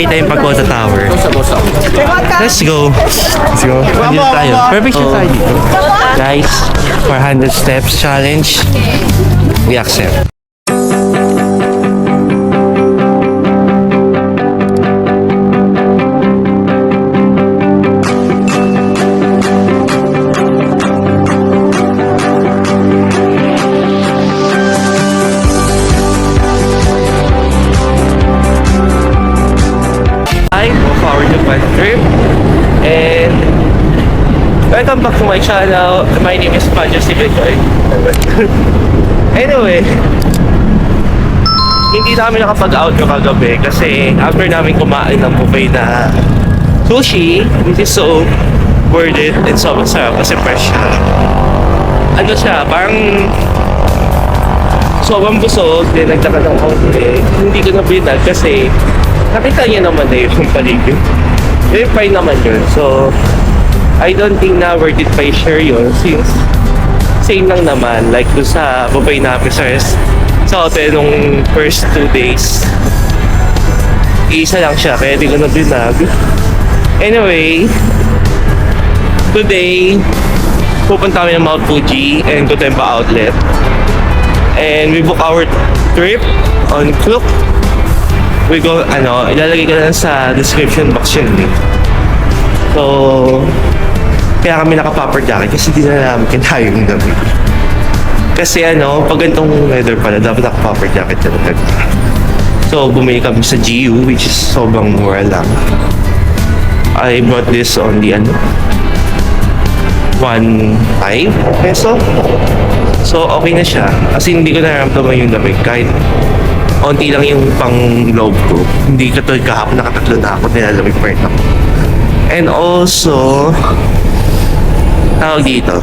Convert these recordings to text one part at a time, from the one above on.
makita yung Pagoda Tower. Let's go. Let's go. Nandito tayo. Perfect shot tayo dito. Guys, 400 steps challenge. We accept. Trip, and welcome back to my channel. My name is Fuji. Anyway, hindi namin nakapag-out yung kagabi kasi after namin kumain ng buffet na sushi, which is so worth it and so masarap kasi fresh siya. Ano siya, parang sobrang busog, din nagtaka ng konti. Hindi ko na binag kasi nakita niya naman na yung paligid. Yung fine naman yun. So, I don't think na worth it pa i-share yun since same lang naman. Like doon sa buffet na sa hotel nung first 2 days. Isa lang siya, kaya di ko na binag. Anyway, today, pupunta kami ng Mount Fuji and Gotemba outlet. And we book our trip on Klook. We go, ilalagay ko lang sa description box yun eh. So, kaya kami naka-popper jacket kasi di na namin kinaya yung gabi. Kasi pag ganitong weather pala, dapat naka-popper jacket talaga. So, bumili kami sa GU, which is sobrang mura lang. I bought this on the 1.5 peso. So, okay na siya. Kasi hindi ko nararamdaman yung lamig kahit onti lang yung pang loob ko. Hindi katulad kahapon, nakatatlo na ako, nilalamig pa rin ako. And also, tawag dito.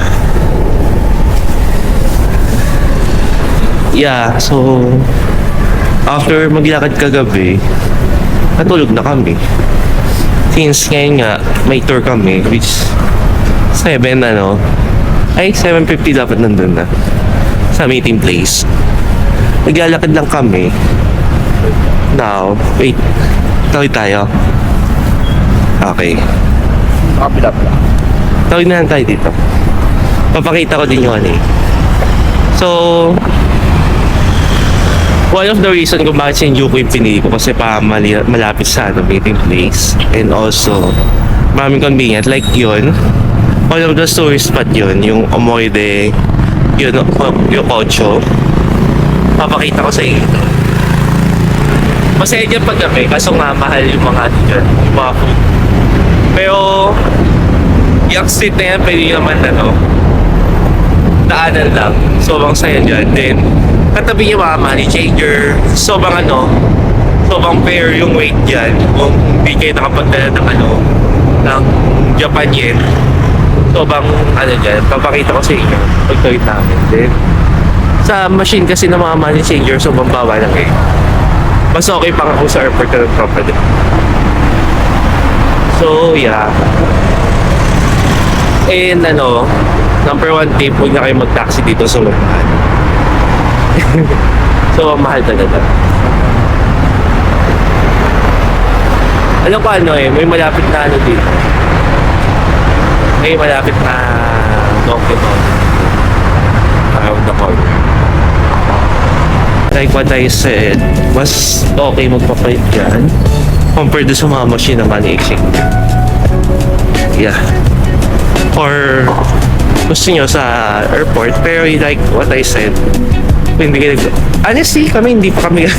Yeah, so, after maglakad kagabi, natulog na kami. Since ngayon nga, may tour kami, which 7:50 dapat nandun na. Sa meeting place. Naglalakad lang kami. Now, wait. Tawid tayo. Okay. Tawid na lang tayo dito. Papakita ko din yung So, one of the reason kung bakit Shinjuku yung pinili ko kasi malapit sa meeting place. And also, maraming convenient. Like yun, one of the tourist spot yun. Yung Omoide, yun, yokocho. Papakita ko sa inyo. Masaya dyan paggabi, kaso nga mahal yung mga dyan, yung mga food. Pero, yung street na yan, pwede nyo naman daanan lang. Sobrang saya dyan. Then, katabi yung mga money changer. Sobrang fair yung weight dyan. Kung hindi kayo nakapagdala ng Japan yen. Sobrang dyan, papakita ko sa inyo pagtawid namin. Then, sa machine kasi ng mga money changer, so bambaba lang eh. Mas okay pa ako sa airport ka ng property. So, yeah. And number 1 tip, huwag na kayo mag-taxi dito sa mahal. So, mahal talaga. Alam ko may malapit na dito. May malapit na donkey around the corner. Like what I said, mas okay magpapalit dyan compared to sa mga machine na money exchange. Yeah. Or gusto nyo sa airport, pero like what I said, hindi kayo honestly, hindi pa kami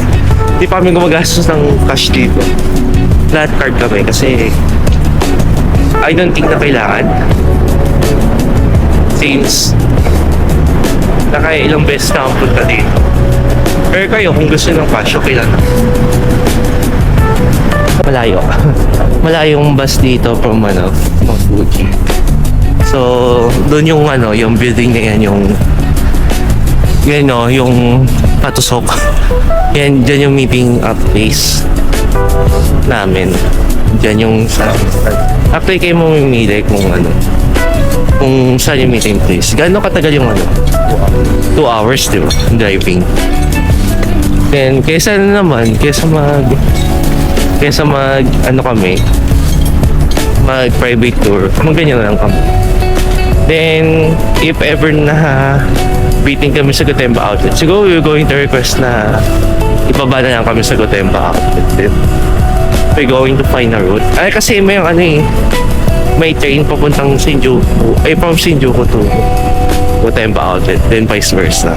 gumagastos ng cash dito. Flat card kami kasi I don't think na kailangan. Since ilang beses na ang punta dito. Pero kayo, kung gusto ng cash, okay lang. Malayo. Malayong bus dito from Fuji. So, doon yung yung building na yan, yung patusok. Yan, dyan yung meeting up place namin. Dyan yung after kayo mo mamili kung saan yung meeting place. Gaano katagal yung 2 hours, di ba? Driving. Then, kaysa Kesa mag private tour, ganyan na lang kami. Then, if ever na beating kami sa Gotemba outlet, siguro we're going to request na ibaba na lang kami sa Gotemba outlet. Then, we're going to find a route. Ay, kasi may may train papuntang Shinjuku, from Shinjuku to Gotemba outlet, then vice versa.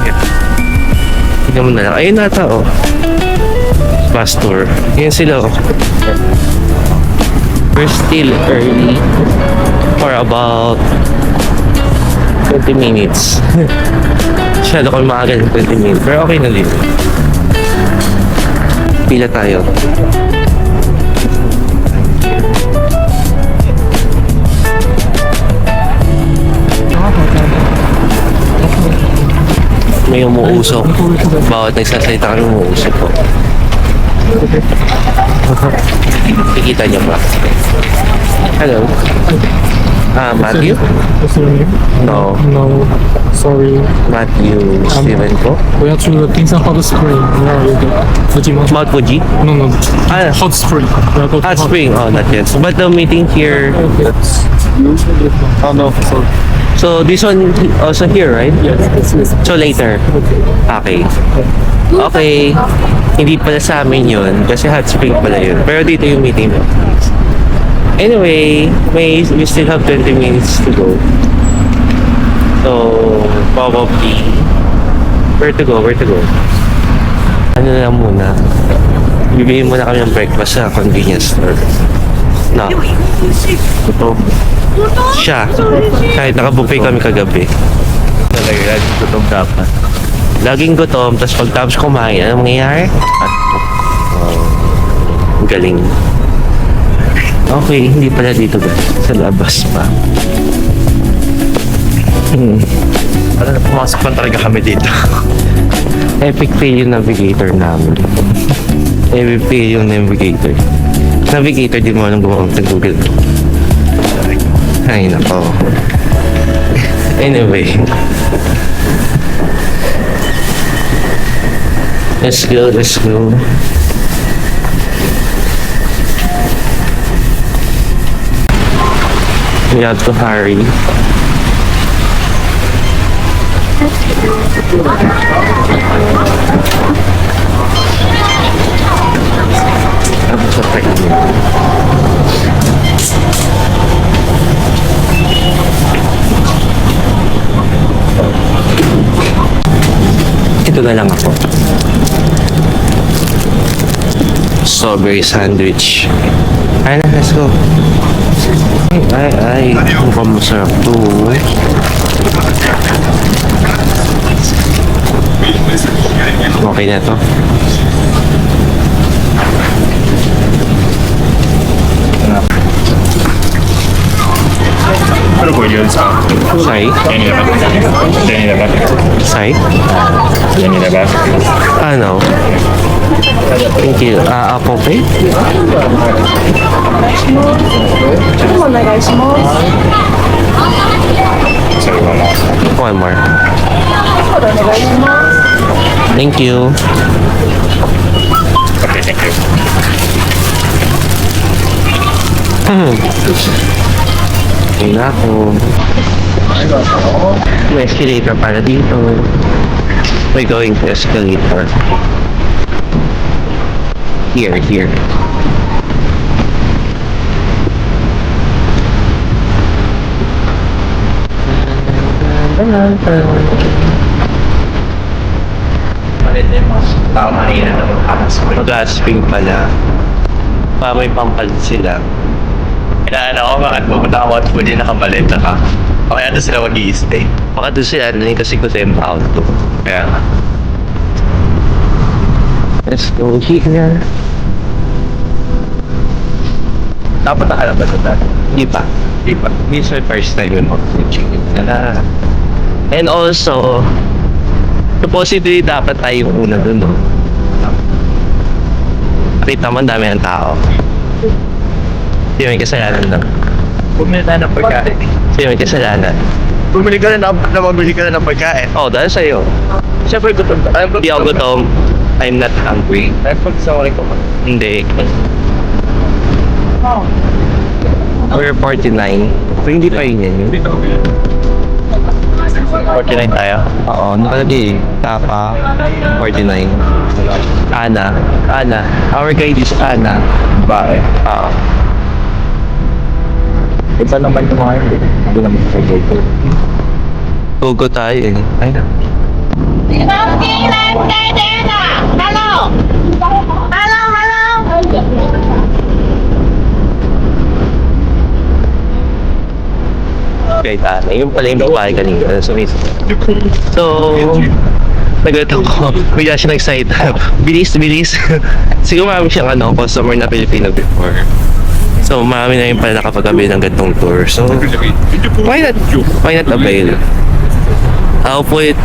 Yeah. Tingnan mo na lang. Ayun nata, oh. Bus tour. Yan sila, oh. We're still early for about 20 minutes. Masyado kami maaga ng 20 minutes. Pero okay na din. Pila tayo. May umuusok. Bawat nagsasalita kami umuusok po. Kikita niyo ba? Hello? Matthew? What's your name? No. No, sorry. Matthew Steven po? We are to Dinsan Hot Spring. Where are you? Fuji Mountain? Mount Fuji? No. Ah, Hot Spring. We are going to Hot Spring? Oh, not yet. But the meeting here... Oh, no, sorry. So, this one also here, right? Yes. So, later? Okay. Okay. Hindi pala sa amin yun. Kasi hot spring pala yun. Pero dito yung meeting mo. Anyway, we still have 20 minutes to go. So, probably... Where to go? Ano na lang muna. Bibigyan muna kami ng breakfast sa convenience store. Na. Ito. Siya. Kahit nakabuffet kami kagabi. Talaga, gutom dapat. Laging gutom, tapos pagtapos kumain, ano mangyayari? Galing. Okay, hindi pala dito guys. Sa labas pa. Pumasok pa talaga kami dito. Epic fail yung navigator namin. Epic fail yung navigator. Navigator, di mo alam gumamit ng Google. Ay, nako. Anyway. Let's go. We have to hurry. Tapos sa train. Ito na lang ako. Strawberry sandwich. Ay na, let's go. Ay, mukhang masarap to. Okay na to. Ano po yun sa? Sai? Yan na ba? Sai? Yan na ba? Ano? Thank you. Apple pay? Sorry, wala. One more. Thank you. Okay, thank you. Ayun na ako. May escalator para dito. We're going to escalator. Here. Mag-asping pala. May pampalit sila. Kailangan ako bakit pupunta ka Mount Fuji nakamaleta ka. Kaya doon sila mag-i-stay. Baka doon sila nalito si Gotemba out to. Kaya nga. Let's go here. Dapat nakala ba ito dati? Hindi pa. Di ba? This is my first time yung mag-chicken. And also, supposedly dapat tayo yung una dun, no? Kita mo, ang dami ng tao. Hindi may kasalanan lang. Bumili na ng pagkain. Hindi may kasalanan. Bumili ka na mabili ka na ng pagkain. Oh, dahil sa'yo. Siyempre gutom ka. Hindi ako gutom. I'm not hungry. Sorry ko. Hindi. We're 49. So, hindi pa yun yun. 49 tayo. Oo, nakalagay. Tapa, 49. Ana. Our guide is Ana. Bakit? Oo. Ito naman yung mga hindi. Hindi naman sa Gotemba. Gogo tayo eh. Ay na. Okay, Ana. Yung pala yung babae kanina. So, nagulat ako. Bigla siya nag-excite. Bilis. Siguro marami siyang customer na Pilipino before. So, marami na yung pala nakapag-avail ng gantong tour. So, why not avail? I'll put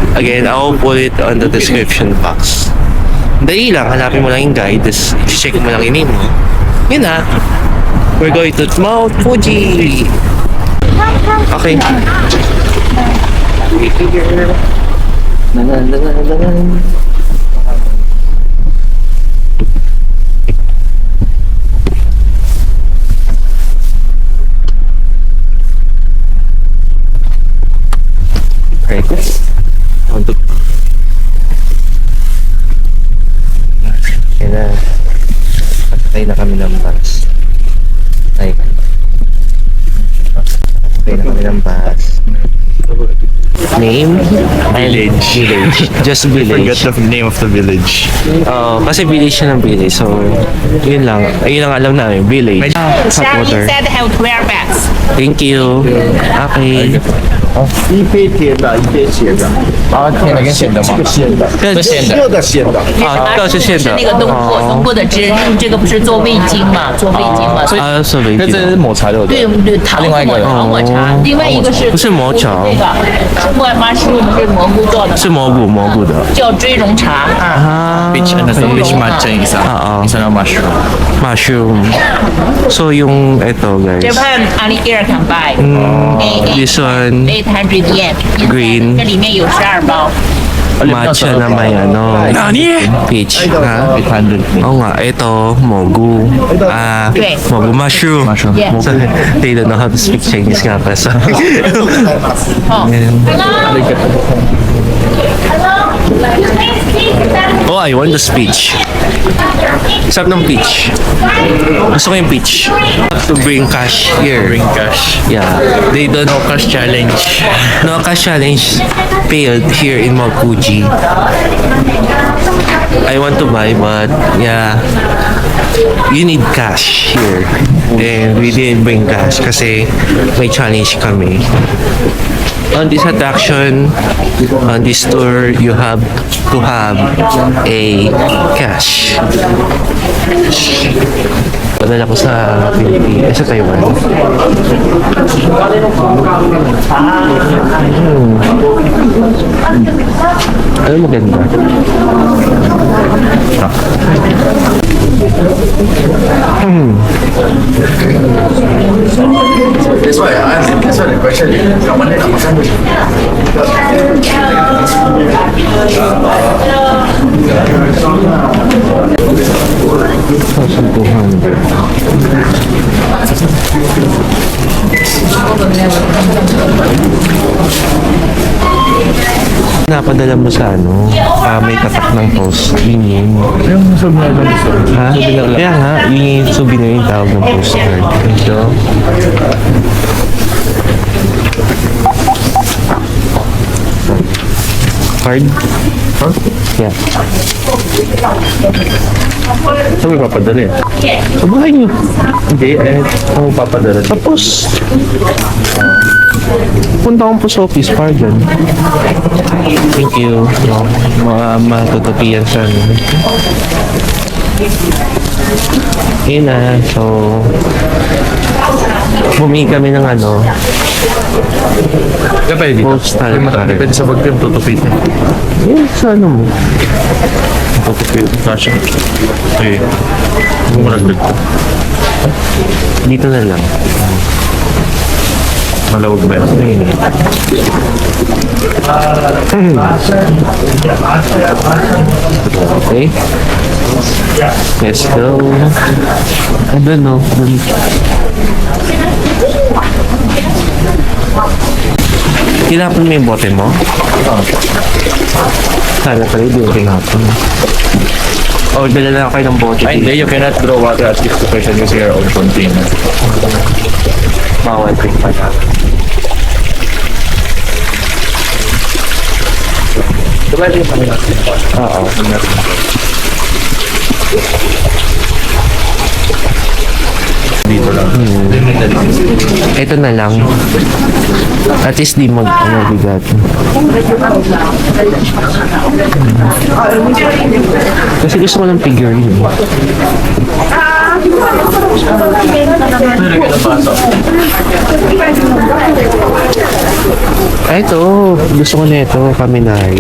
it on the description box. Dali lang, hanapin mo lang yung guide, tapos check mo lang yung name mo. Yun na. We're going to Mount Fuji. Okay. Right. Kaya na. Patay na kami ng bus. Ay. Patay na kami ng bus. Name? Village. Just village. Forgot the name of the village. Kasi village siya ng village. So, yun lang. Ayun ang alam namin. Village. Hot water. Inside have 12 bags. Thank you. Okay. 一杯甜的，一杯咸的，啊，甜的跟咸的吗？咸的，是咸的。热的咸的。啊，都是现的。是那个冬过，冬过的汁，用这个不是做味精嘛，做味精嘛。所以啊，是味精。这是抹茶的。对对，糖另外一个抹茶，另外一个是不是抹茶这个是木耳麻是我们是蘑菇做的，是蘑菇的。叫追龙茶啊。Ah, Beach and the beach matcha yung isa. Isa na mushroom. Mushroom. So, yung ito, guys. Japan only here can buy. This one, 800 yen. Green. 这里面有12包。 matcha na may peach. Ha? 800. Oo nga, ito, mogu. Mogu mushroom. Yeah. So, they don't know how to speak Chinese nga pa. So, Ayan. Oh, I want the speech. Sarap ng peach. Gusto ko yung peach. To bring cash here. Bring cash. Yeah. They don't No cash challenge. No cash challenge failed here in Mount Fuji. I want to buy, but yeah, you need cash here. And we didn't bring cash kasi may challenge kami. On this attraction, on this tour, you have to have a cash. Padala ko sa Pilipinas, sa Taiwan. Ano maganda? That's why I asked. That's why the question. Kat mana nak makan tu? Napadala mo sa may tatak ng post. Yun. Yung souvenir na gusto. Ha? Kaya nga, yung souvenir yung tawag ng postcard. Ito. Card? Huh? Yeah. Saan mo ipapadali? Sa bahay niyo. Hindi, saan mo papadala? Tapos, punta akong post office para dyan. Thank you. Mga matutupian sa yun na. So, bumili kami ng Kaya pwede dito. postal card. Pwede sa bagpim, tutupit. Yun, sa mo? Tutupit. Kasha. Okay. Murag dito. Dito na lang. Malawag ba yun? Okay. Let's go. I don't know. Tinapon mo yung bote mo? Sana pala yung tinapon. O, dala na kayo ng bote. Ay, hindi. You cannot draw water at this location using your own container. Bawal drink pa na. Diba yung kami natin? Oo. Dito lang. Ito na lang. At least di mabigat. Kasi gusto ko ng figurine. Ito, gusto ko na ito, Kaminai.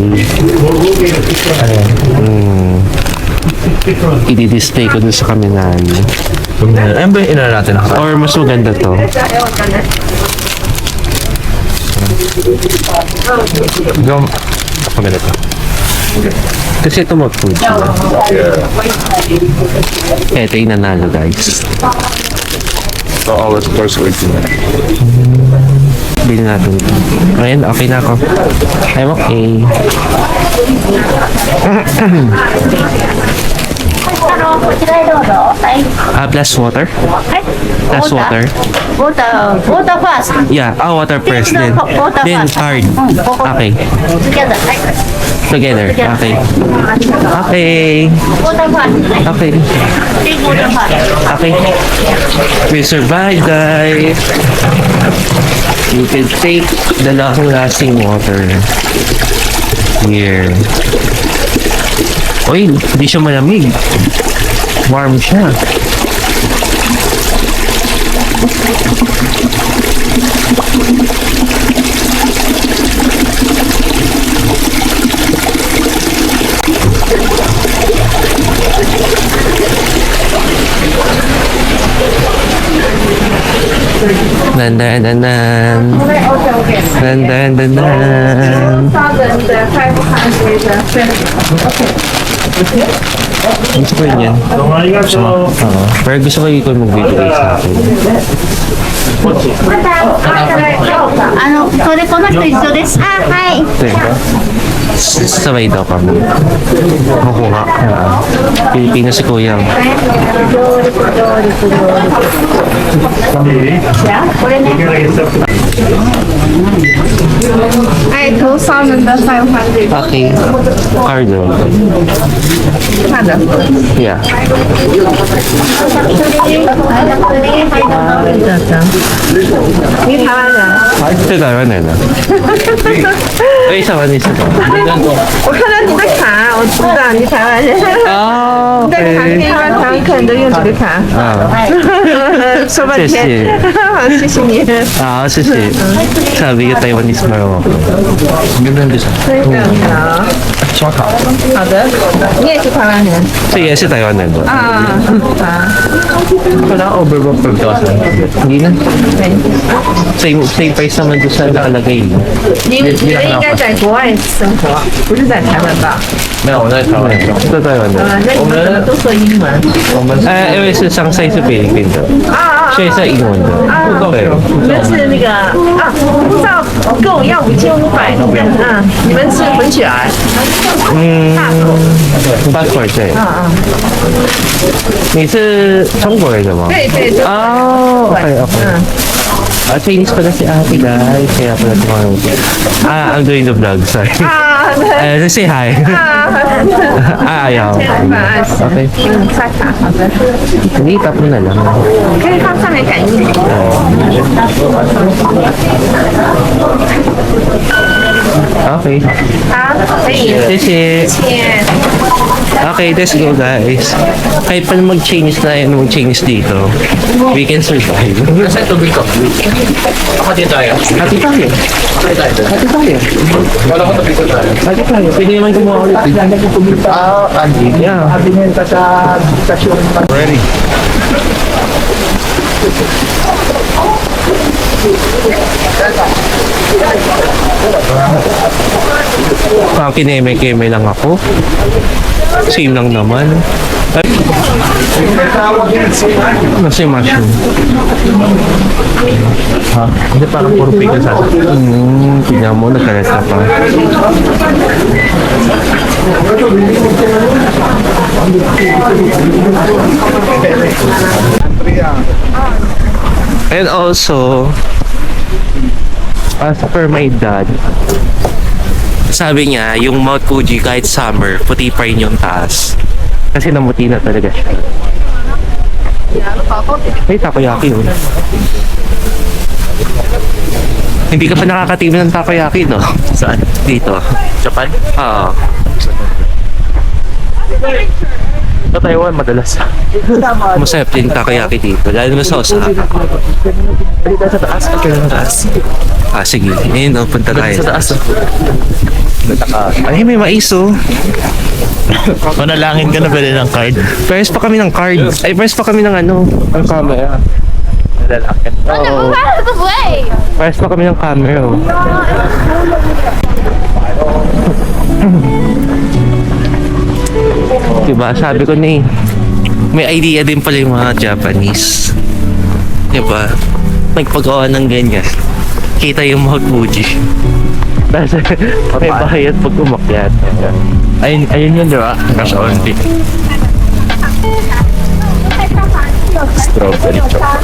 I-display ko dun sa Kaminai. Ayun ba yung inala natin? Or mas maganda to. Maganda to. Kasi ito mag-Fuji. Ito yung nanalo, guys. So, always first waiting. Bilhin natin ito. Ayan, okay na ako. I'm okay. Plus water? Plus water? Water first. Yeah, water first then. Water Then first. card. Okay. Together. Together. Okay. Okay. Water first. Okay. Take water first. Okay. We survived, guys. You can take the long-lasting water. Here. Uy, hindi siya malamig. Warm siya. Nan-dan-dan-dan. Nan-dan-dan-dan. Gusto ko yun yan. Pero gusto ko yung mag-video sa akin. それこの人一緒です。あ、はい。 Sabay daw kami. Makuha. Pilipino si Kuya. これね。I 2,500. Okay. Cardo. Yeah. 제 나라는 의사관이시죠? 我看到你的卡，我知道你台湾人。 아, 你的卡可以让台湾客人都用这个卡。 아, 说半天，好，谢谢你。 아, 谢谢. 사bi ka Taiwanese mo. Ganun din siya. 好的，你也是台湾人 Sige, si Taiwan din doon. 啊？好。 Wala overbook per dozen. Hindi na. Same price naman doon sa nakalagay. 你应该在国外生活，不是在台湾吧？没有，我在台湾生活。在台湾的。那你们怎么都说英文？因为是上赛是菲律宾的，所以是英文的。对。你们是那个啊，护照跟我要5500，你们是混血儿？ passport 对。你是中国人的吗？对对对。哦，OK OK。Chinese pala si ate guys, kaya pala tumayo. I'm doing the vlog, sorry. Say hi. ayaw. Okay. 刷卡，好的。 Hindi, tap mo na lang. 可以放上面感应。 Okay. 好，可以。 谢谢。 谢谢。 Okay, let's go guys. Kahit pa mag-Chinese na yun, mag-Chinese dito, we can survive. Saan tubig ko? Hati tayo. Hati tayo. Hati tayo. Hati tayo. Wala ko tubig ko tayo. Hati tayo. Pwede naman gumawa ulit. Yeah. Ready. Parang kineme-keme lang ako. Same lang naman. Ay, nasa yung mushroom? Ha? Hindi parang puro pickles sa tingnan mo, nagkalat na pa. And also, as per my dad, sabi niya, yung Mount Fuji kahit summer, puti pa rin yung taas. Kasi namuti na talaga siya. May takoyaki yun. Hindi ka pa nakakatingin ng takoyaki, no? Saan? Dito. Japan? Oo. Sa Taiwan, madalas. Masarap din takoyaki dito. Lalo na sa Osaka. Dito sa taas. Sa taas. Ah, sige. Ngayon, oh, punta tayo. Sa taas. Ay, may mais, oh. Manalangin ka na pwede ng card. Press pa kami ng cards. Ay, press pa kami ng ano. Ang camera. Manalangin. Oo. Press pa kami ng camera, oh. Diba, sabi ko na eh. May idea din pala yung mga Japanese. Diba? Nagpagawa ng ganyan. Kita yung Mount Fuji. Kasi may bayad pag umakyat. Ayun yun, di ba? Cash only. Strawberry chocolate.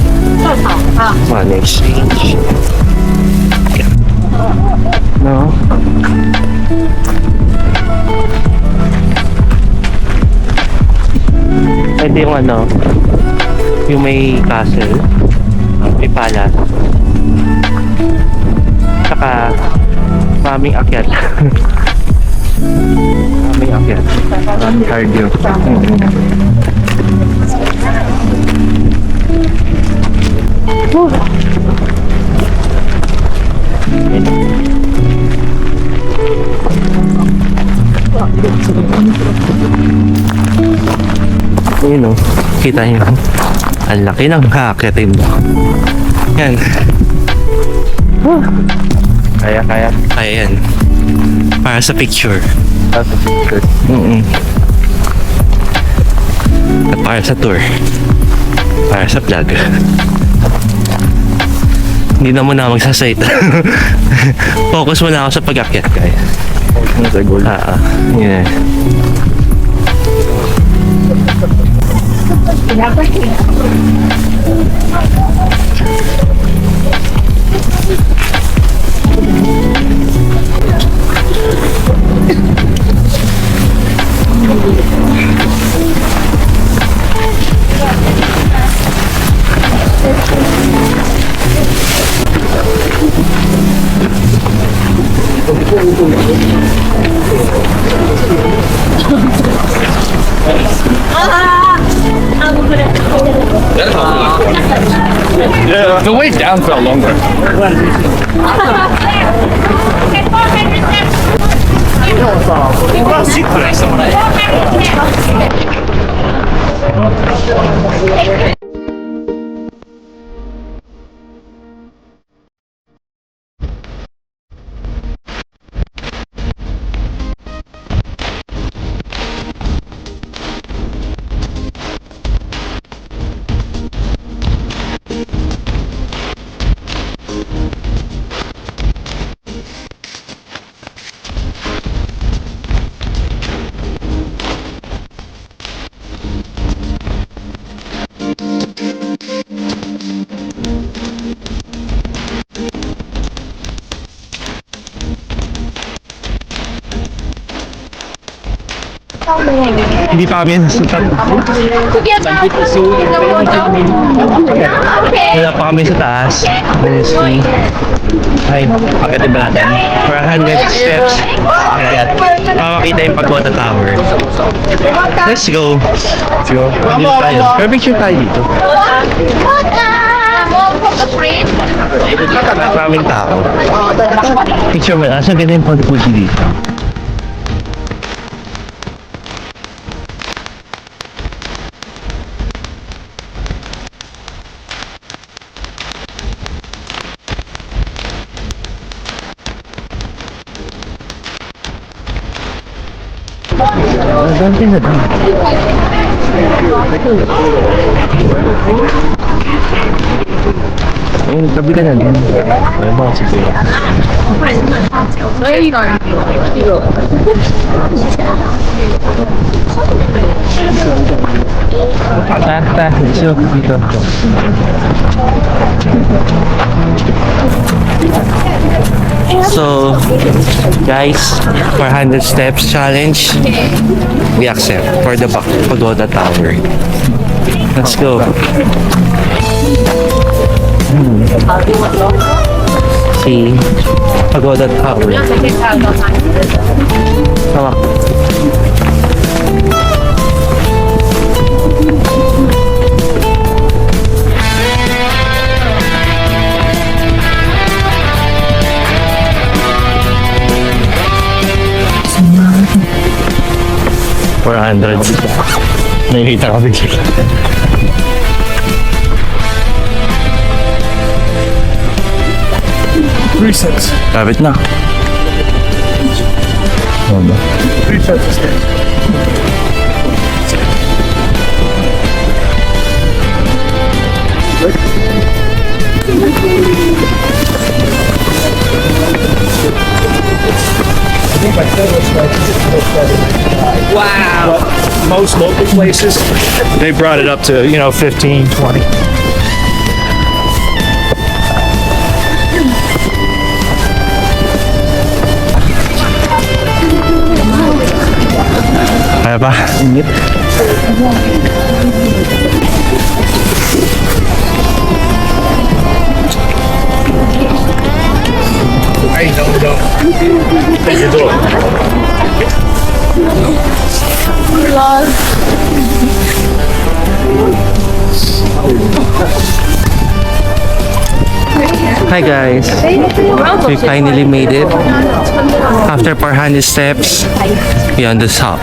Money exchange. No? Ito yung ano, yung may castle, may palace. Saka, maraming akyat. Maraming akyat. Maraming cardio. Ayun o, kita nyo. Ang laki ng kakyatin mo. Yan. Kaya. Kaya yan. Para sa picture. Para sa picture. At para sa tour. Para sa vlog. Hindi na muna magsasite. Focus muna ako sa pag-akyat, guys. Focus muna sa goal. Yeah. The way down felt longer. Hindi pa kami nasutat. Wala pa kami sa taas. Honestly. Ay, pagdating ba natin? 400 steps. Ayan. Makakita yung Pagoda Tower. Let's go. Dito tayo. Pero picture tayo dito. Maraming tao. Picture mo. Asa ganda yung Mount Fuji dito? Dante na din. Ayun, tabi ka na din. Ayun mga siguro. Tata, so dito. So, guys, 400 steps challenge. We accept for the Pagoda Tower. Let's go. See, Pagoda Tower. Tawak. Nakikita ka bigla. Resets. Kapit na. Ano ba? Resets is good. Wow. Most local places, they brought it up to, 15, 20. Kaya pa? Init. Ay, no. Thank you, Lord. Hi guys, we finally made it. After 400 steps, we're on the top.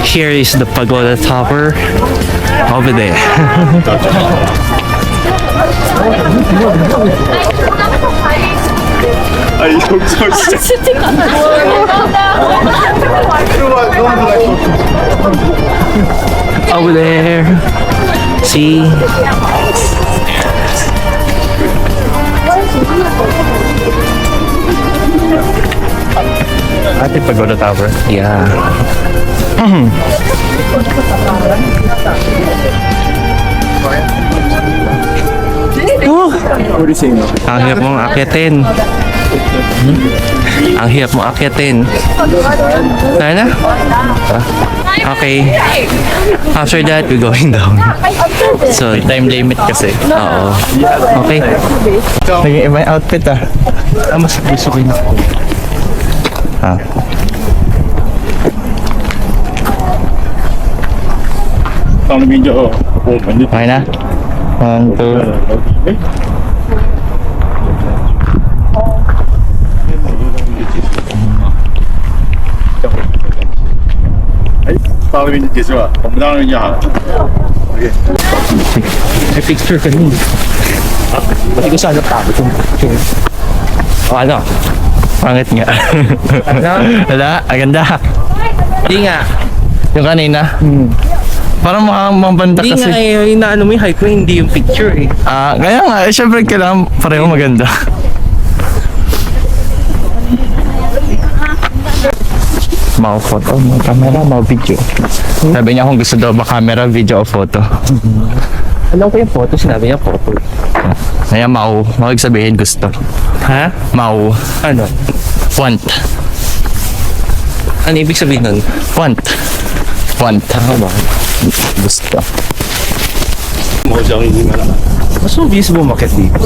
Here is the Pagoda Tower over there. Over there. See? Ate Pagoda Tower. Yeah. Ang hirap mong akyatin. Ang hirap mong akyatin. Kaya na? Okay. After that, we're going down. So, Time limit kasi. oo. Okay. Naging iba yung outfit ah. Mas gusto ko yun. Ah. Ang video, Okay na? 1, 2. May picture ka nun. Pati ko sana tapos yung picture. O ano? Pangit nga. Wala, aganda. Hindi nga. Yung kanina. Parang mabanda Hindi kasi. nga eh. Yung naano mo yung hype ko, hindi yung picture eh. Ah, kaya nga, syempre kailangan pareho maganda. Mau photo, mau camera, mau video. Sabi niya kung gusto daw ba camera, video o photo. Alam ko yung photo, sinabi niya photo. Kaya mau sabihin gusto. Ha? Mau, Ano? want. Ano ibig sabihin nun? Want. Want. Tama ba? Gusto. Mas mabilis bumakit dito.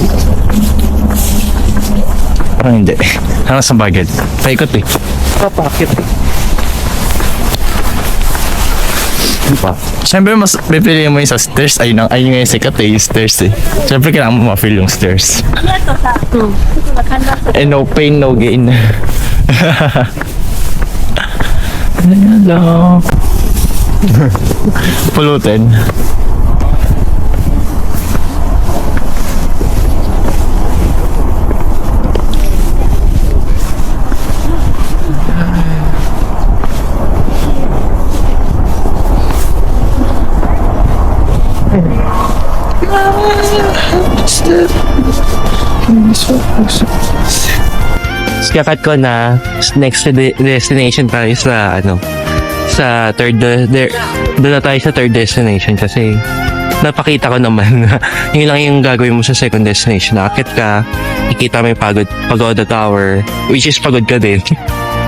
Parang hindi. Parang sa bagay. Paikot eh. Papakit eh. Ano pa? Siyempre mas pipiliin mo yung sa stairs. Ayun yung sikat eh, yung stairs eh. Siyempre kailangan mo ma-feel yung stairs. Eh no pain, no gain. Hello. Pulutin. Kakat ko na next destination tayo sa sa third doon na tayo sa third destination kasi napakita ko naman na yun lang yung gagawin mo sa second destination. Nakakit ka, ikita mo yung Pagoda Tower, which is pagod ka din.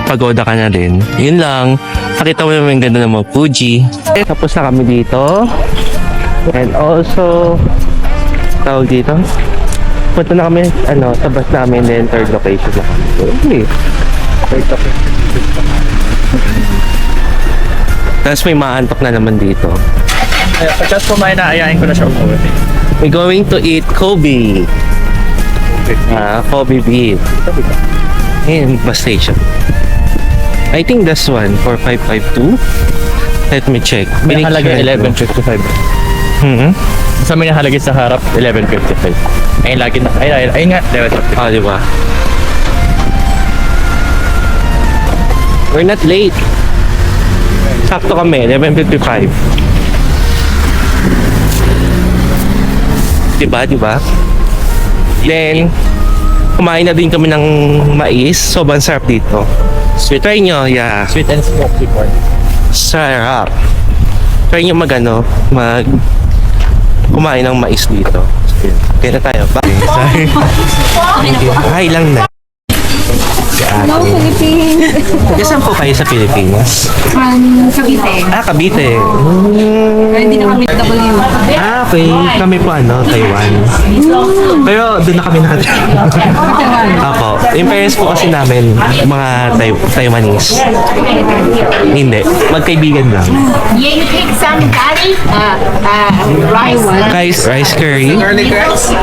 Pagoda ka na din. Yun lang. Pakita mo naman yung ganda ng mga Fuji. Tapos na kami dito. And also, tawag dito. Punta na kami, sa bus namin, then third location na kami. Okay. Third location. Tapos may maantok na naman dito. Pagkas kumain na, ayayin ko na siya umuwi. We're going to eat Kobe. Kobe beef. In bus station. I think that's one, 4552. Let me check. May nakalagay 11.55. Sa may nakalagay sa harap, 11.55. Ayun lagi na, ayun nga, 11.55. Di ba? We're not late. Sakto kami, 11.55. Diba? Then, kumain na din kami ng mais. Sobrang sarap dito. Sweet. Try nyo, yeah. Sweet and smoky pork. Sarap. Try nyo kumain ng mais dito. Kaya na tayo. Bye. Sorry. Hi lang na. Hello, Philippines. Saan po kayo sa Pilipinas? Cavite. Cavite. Hindi na kami W. Okay. Kami po Taiwan. Pero doon na kami natin. Apo. Yung parents po kasi namin, mga Taiwanese. Hindi. Magkaibigan lang. Yeah, you take some curry, rice. Rice curry. Garlic rice?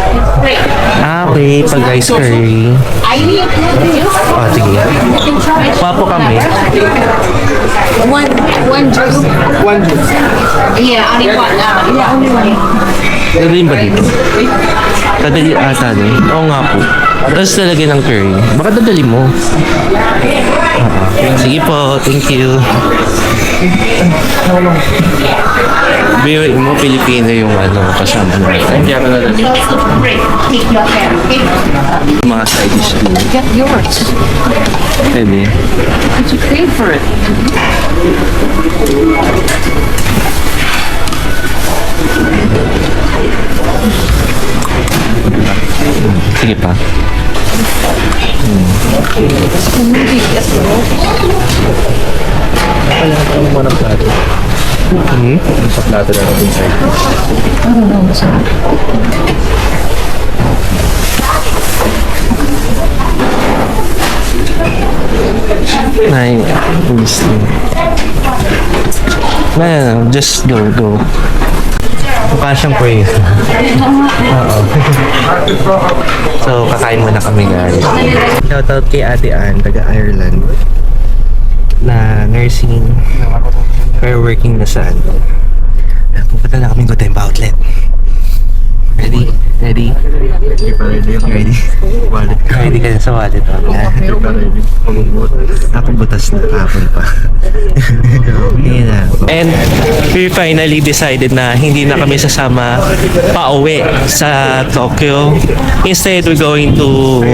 Okay. Pag rice curry. I need Oh, sige. Papo kami. One juice. Yeah, only one. Yeah, only one. Dadalhin ba dito? Dadali ata din. Oo nga po. Tapos lalagyan ng curry. Baka dadali mo. Sige po. Thank you. Biyoy mo, Pilipino yung kasama natin. Hindi ako nadali. Take your care, okay? Mga side dish din. Get yours. Pwede. Did you pay for it? Sige pa. Kailangan ko naman ng plato. Sa plato na natin sa'yo. Ay, please. No, just go. Mukha siyang praise. Oo. So, kakain muna kami, guys. Shoutout kay Ate Ann, taga Ireland. Na nursing. Pero working na sa pupunta na kaming Gotemba outlet. Ready? Ready? Wallet. Ready ka na sa wallet. Ako butas na kapon pa. Yun na. And we finally decided na hindi na kami sasama pauwi sa Tokyo. Instead, we're going to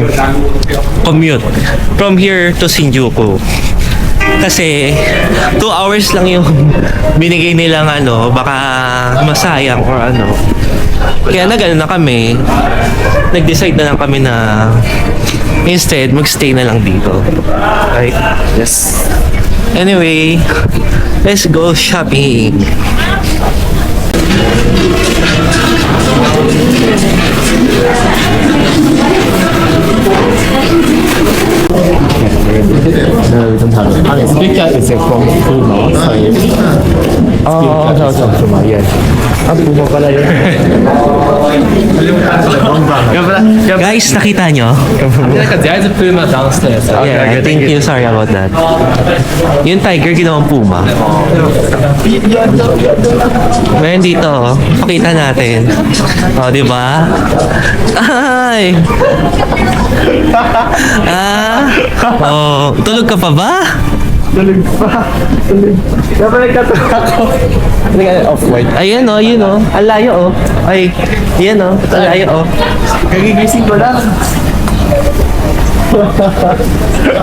commute from here to Shinjuku. Kasi 2 hours lang yung binigay nilang baka masayang or Kaya na kami, nag-decide na lang kami na instead magstay na lang dito. Right? Yes. Anyway, let's go shopping. No, we don't have it. I mean, speaker is from Puma, so speaker is from Puma, yes. Puma pala yun. Guys, nakita nyo? There is a Puma downstairs. Yeah, thank you. Sorry about that. Yung tiger, ginawang puma. Ngayon dito, pakita natin. Di ba? Ay! Tulog ka pa ba? Tulog pa. Dapat nagkatulog ako. Hindi ka off-white. Ayan yun Ang layo Ay, yan Ang layo Kagigising ko lang.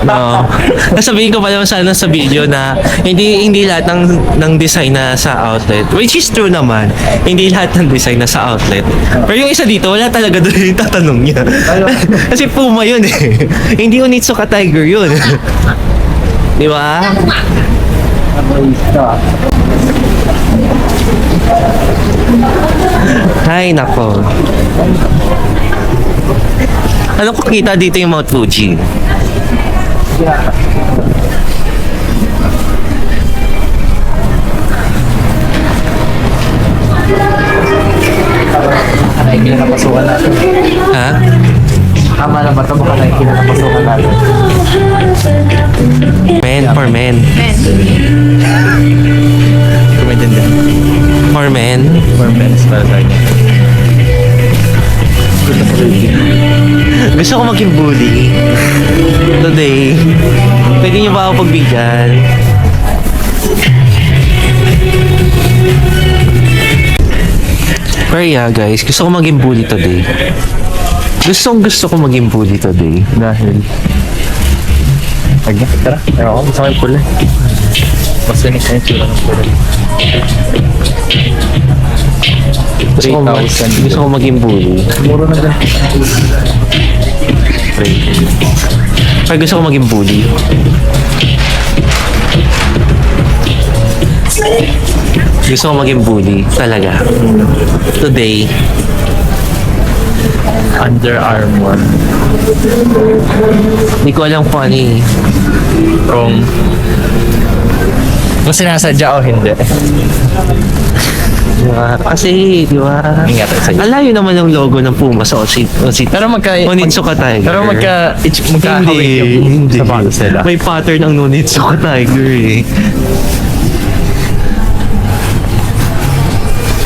No. Nasabihin ko pa naman sana sa video na hindi lahat ng design na sa outlet. Which is true naman. Hindi lahat ng design na sa outlet. Pero yung isa dito, wala talaga doon yung tatanong niya. Kasi Puma yun eh. Hindi Onitsuka Tiger yun. Di ba? Ay, nako. Ano ko kita dito yung Mount Fuji? Ay, kinapasukan natin. Ha? Tama na ba ito? Baka na kinapasukan natin. Men for men. Kumaintindihan. For men. For men's para sa akin. Gusto ko maging bully. Today. Pwede niyo ba ako pagbigyan? Pero yeah guys, gusto ko maging bully today. Gusto ko maging bully today. Dahil... Agad, tara. Ayaw ako, gusto ko yung pula. Basta yung tsura ng pula. Gusto ko maging bully. Muro na dyan. Pero gusto ko maging bully. Gusto ko maging bully. Talaga. Today. Under Armour. Hindi ko alam kung ano eh. Kung sinasadya o hindi. Diba? Kasi, di ba? Ingat sa'yo. Alayo naman yung logo ng Puma sa Onitsuka. Pero Onitsuka Tiger. Pero magkahawig Hindi. yung sapatos nila. May pattern ang Onitsuka Tiger eh.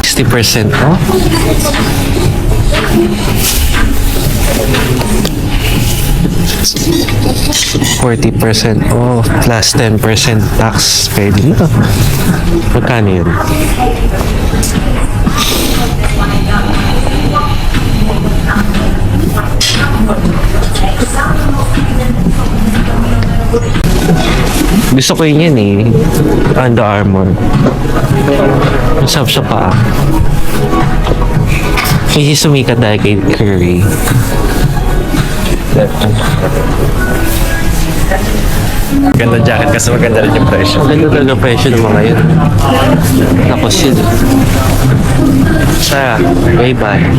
60% no? $40% off plus 10% tax. Pwede na. Magkano yun? Gusto ko yun yan eh. Under Armour. Masarap siya pa. Kasi sumikat dahil kay Curry. Maganda jacket kasi maganda rin yung presyo. Maganda talaga presyo ng mga yun. Tapos yun. Tara, bye-bye.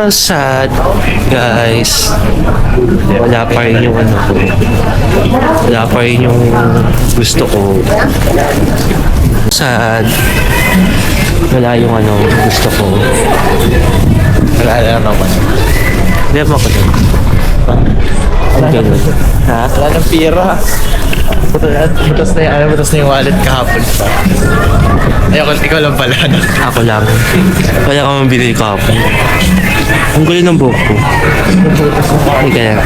Sad, guys. Wala pa rin yung ano ko. Wala pa rin yung gusto ko. Sad. Wala yung ano gusto ko. Wala naman. Hindi mo ako dun. Okay. Ha? Wala ng pira. Butas na yung wallet kahapon pa. Ayoko, ikaw lang pala. Ako lang. Wala ka mang binili ko ako. Ang gulo ng buhok ko. Hindi kaya.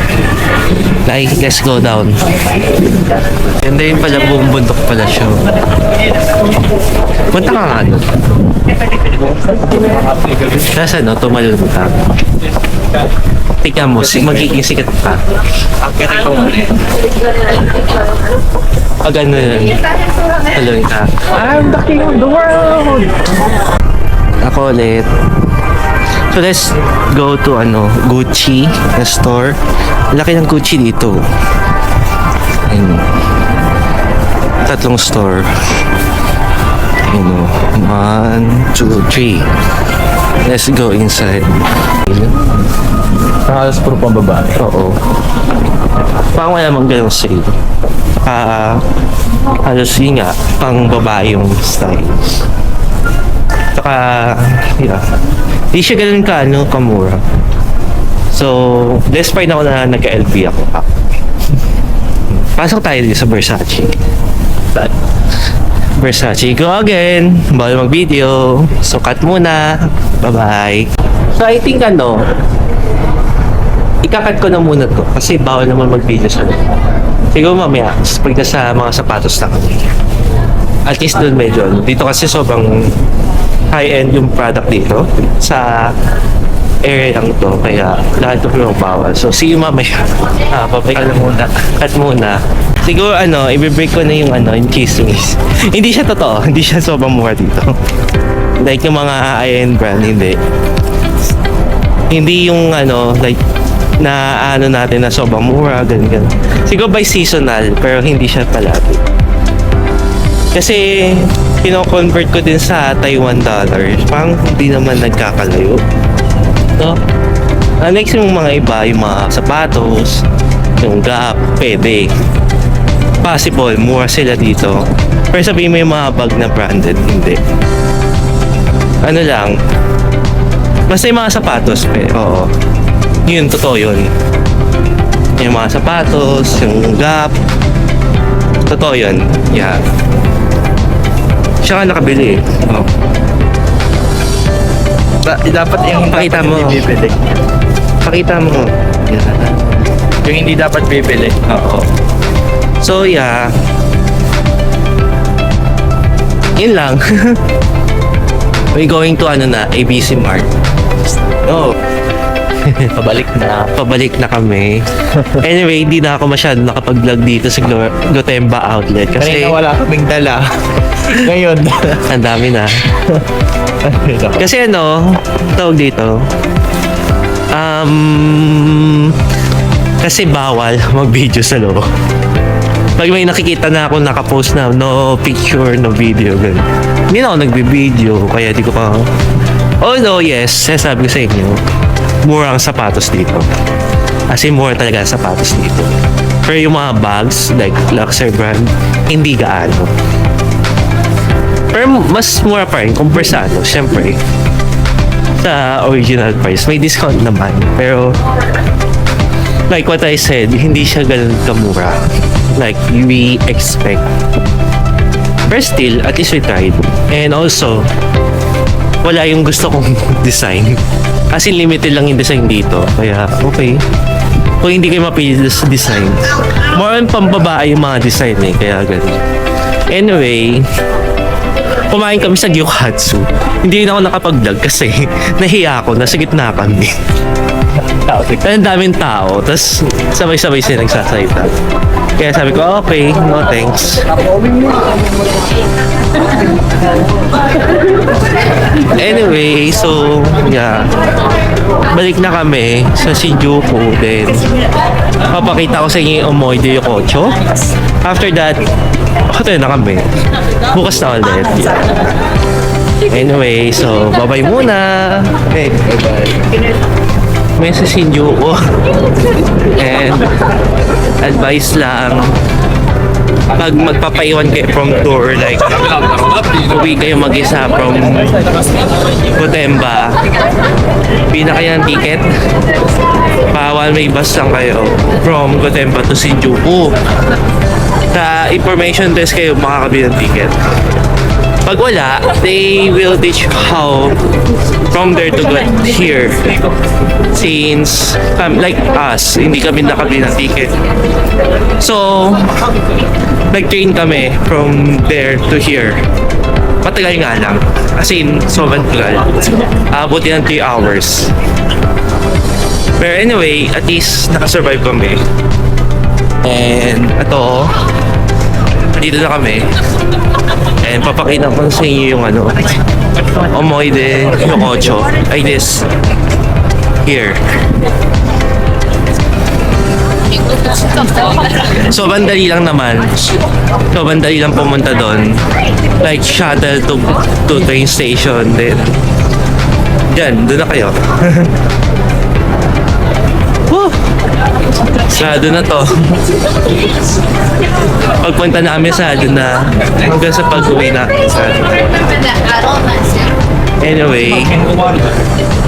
Like, let's go down. Ganda yun pala, buong bundok pala siya. Punta ka nga doon. Tapos ano, tumalon ka. Tingnan mo, magiging sikat pa. Pag ano yun, talon ka. I'm the king of the world! Ako ulit. So let's go to Gucci na store. Laki ng Gucci dito. Ayun. Tatlong store. Ayun. 1, 2, 3. Let's go inside. Halos puro pang babae. Oo. Parang wala mang ganong sale. Halos yun nga, pang babae yung style. Saka, yeah. Di siya ganun kamura. So, despite ako na nagka-LV ako. Pasok tayo dito sa Versace. Versace, go again. Bawal mag-video. So, cut muna. Bye-bye. So, I think ikakat ko na muna to kasi bawal naman mag-video sa loob. Siguro mamaya, pag nasa mga sapatos na kami. At least doon medyo. Dito kasi sobrang high-end yung product dito sa area lang to, kaya lahat ko bawal. So, see you mamaya. Babay ka lang muna. Cut muna. Siguro i-break ko na yung chismis. Hindi siya totoo. Hindi siya sobrang mura dito. Like yung mga high-end brand, hindi. Hindi yung like, na natin na sobrang mura, ganyan. Siguro by seasonal, pero hindi siya palagi. Kasi, kino-convert ko din sa Taiwan dollars. Parang hindi naman nagkakalayo. So, next yung mga iba, yung mga sapatos, yung Gap, pwede. Possible, mura sila dito. Pero sabihin mo yung mga bag na branded, hindi. Ano lang, basta yung mga sapatos, oo. Yun, totoo yun. Yung mga sapatos, yung Gap, totoo yun. Yeah. Siya ka nakabili eh. Oh. Dapat yung Pakita mo. hindi bibili. Pakita mo. Yeah. Yung hindi dapat bibili. Oo. So, yeah. Yun lang. We're going to ABC Mart. Oh. Pabalik na kami. Anyway, hindi na ako masyado nakapag-vlog dito sa Gotemba outlet kasi Kanina wala kaming dala. Ngayon. ang dami na. Kasi tawag dito, kasi bawal mag-video sa loob. Pag may nakikita na ako nakapost na no picture, no video, ganun. Hindi na ako nagbi-video, kaya di ko pa. Although, yes, sasabi ko sa inyo, mura ang sapatos dito. Kasi mura talaga ang sapatos dito. Pero yung mga bags, like luxury brand, hindi gaano. Pero mas mura pa rin compare sa syempre. Sa original price, may discount naman. Pero, like what I said, hindi siya ganun kamura. Like, we expect. But still, at least we tried. And also, wala yung gusto kong design. Kasi limited lang yung design dito. Kaya, okay. Kung hindi kayo mapili sa design, more on pambabae yung mga design eh. Kaya ganun. Anyway, kumain kami sa Gyokatsu. Hindi na ako nakapag-vlog kasi nahiya ako. Nasa gitna kami. Ang daming tao. Tapos sabay-sabay sila nagsasalita. Kaya sabi ko, okay, no thanks. Anyway, so, yeah. Balik na kami sa Shinjuku. Then, papakita ko sa inyo yung Omoide yokocho. After that, hotel na kami. Bukas na ulit. Yeah. Anyway, so, bye-bye muna. Okay, bye-bye. May sa Shinjuku. And advice lang, pag magpapaiwan kayo from tour, like uwi kayo mag-isa from Gotemba, pina kayo ng ticket, bawal may bus lang kayo from Gotemba to Shinjuku. Sa information desk kayo makakabili ng ticket. Pag wala, they will teach how from there to get here. Since, like us, hindi kami nakabili ng ticket. So, nag-train kami from there to here. Matagal nga lang. As in, sobrang tagal. Abuti ng 3 hours. Pero anyway, at least nakasurvive kami. And ito, dito na kami. And papakita ko sa inyo yung Omoide yokocho. Like this. Here. So, bandali lang naman. So, bandali lang pumunta doon. Like, shuttle to train station. Then, dyan, doon na kayo. Woo! Sado na to. Pagpunta namin sado na. Hanggang sa pag-uwi na. Anyway,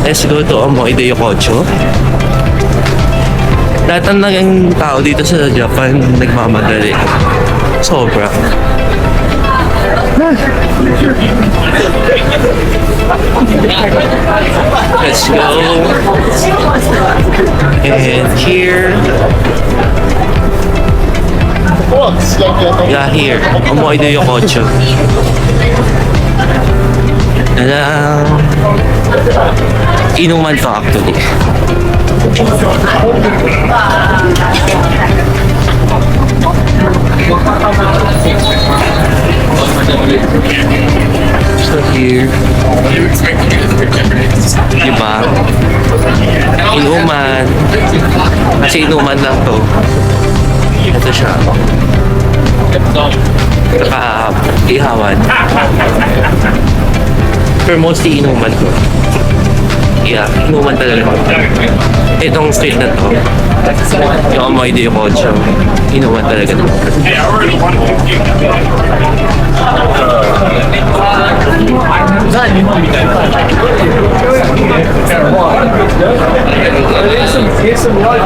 let's go to Omoide yokocho. Lahat ng tao dito sa Japan nagmamadali. Sobra. Let's go. And here. Yeah, here. Omoide yokocho. Alam. Inuman to actually. So here, diba? Inuman. Kasi inuman lang to. Ito siya. Saka ihawan. Pero mostly inuman to. Yeah, inuman talaga. Itong street na to, yung Omoide yokocho, inuman talaga to.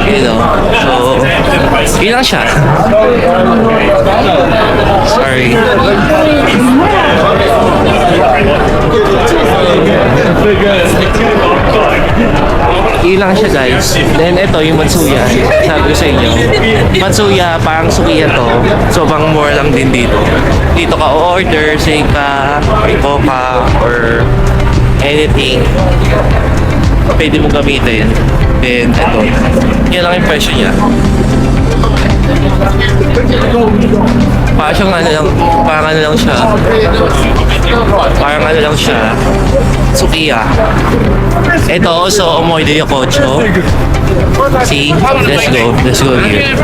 You know, so, yun lang siya. Sorry. Yun lang siya guys. Then ito yung Matsuya. Sabi ko sa inyo. Matsuya, parang sukiya to. Sobrang mura lang din dito. Dito ka order, say ka, coca, or anything. Pwede mo gamitin. Then ito. Yan lang yung presyo niya. Parang siyang ano lang, parang ano lang siya. Parang ano lang siya. Sukiya. Ito also Omoide yokocho. See? Let's go. Let's go here.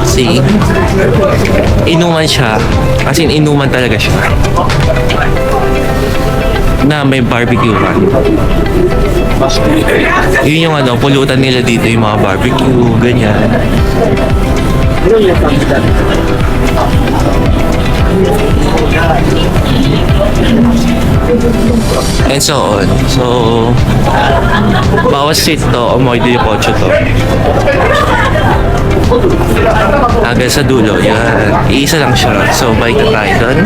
See? Inuman siya. As in, inuman talaga siya. Na may barbecue pa. Yun yung ano, pulutan nila dito, yung mga barbecue, ganyan. And so on. So, bawat street to, Omoide yokocho to. Hanggang sa dulo, yan. Iisa lang siya. So, bike na tayo doon.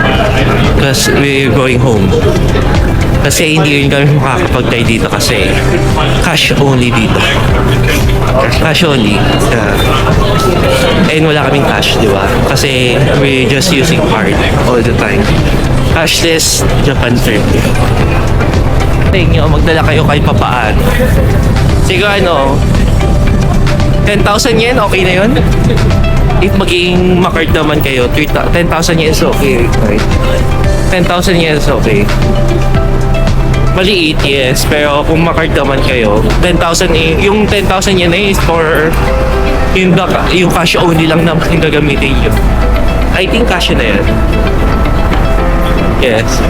Because we're going home. Kasi hindi rin kami makakapag-try dito kasi cash only dito. Cash only. And wala kaming cash, di ba? Kasi we're just using card all the time. Cashless Japan trip. Tingin nyo, magdala kayo kahit papaan. Siguro ano, 10,000 yen, okay na yun? If maging makard naman kayo, 10,000 yen is okay, right? 10,000 yen is okay. Maliit, yes. Pero kung makard naman kayo, 10,000 yung 10,000 yen is for yung cash only lang naman yung gagamitin nyo. I think cash na yan. Yes.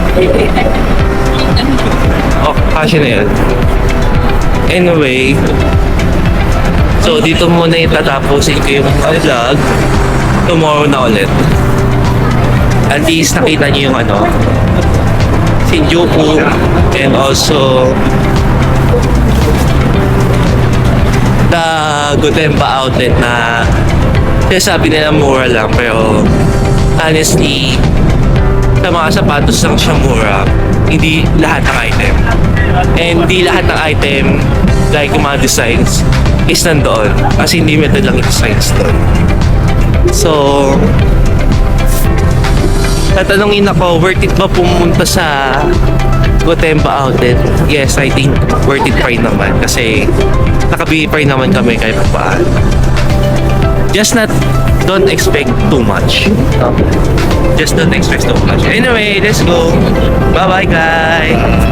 Oh, cash na yan. Anyway, so dito muna itatapusin ko yung vlog. Tomorrow na ulit. At least nakita niyo yung ano, Shinjuku, and also the Gotemba outlet na sabi nila mura lang, pero honestly sa mga sapatos lang siya mura, hindi lahat ng item, and hindi lahat ng item like yung mga designs is nandoon kasi limited lang yung designs doon. So tatanungin ako, worth it ba pumunta sa Gotemba outlet? Yes, I think worth it pa rin naman kasi nakabili pa rin naman kami kahit pa. Just don't expect too much. Just don't expect too much. Anyway, let's go. Bye-bye guys.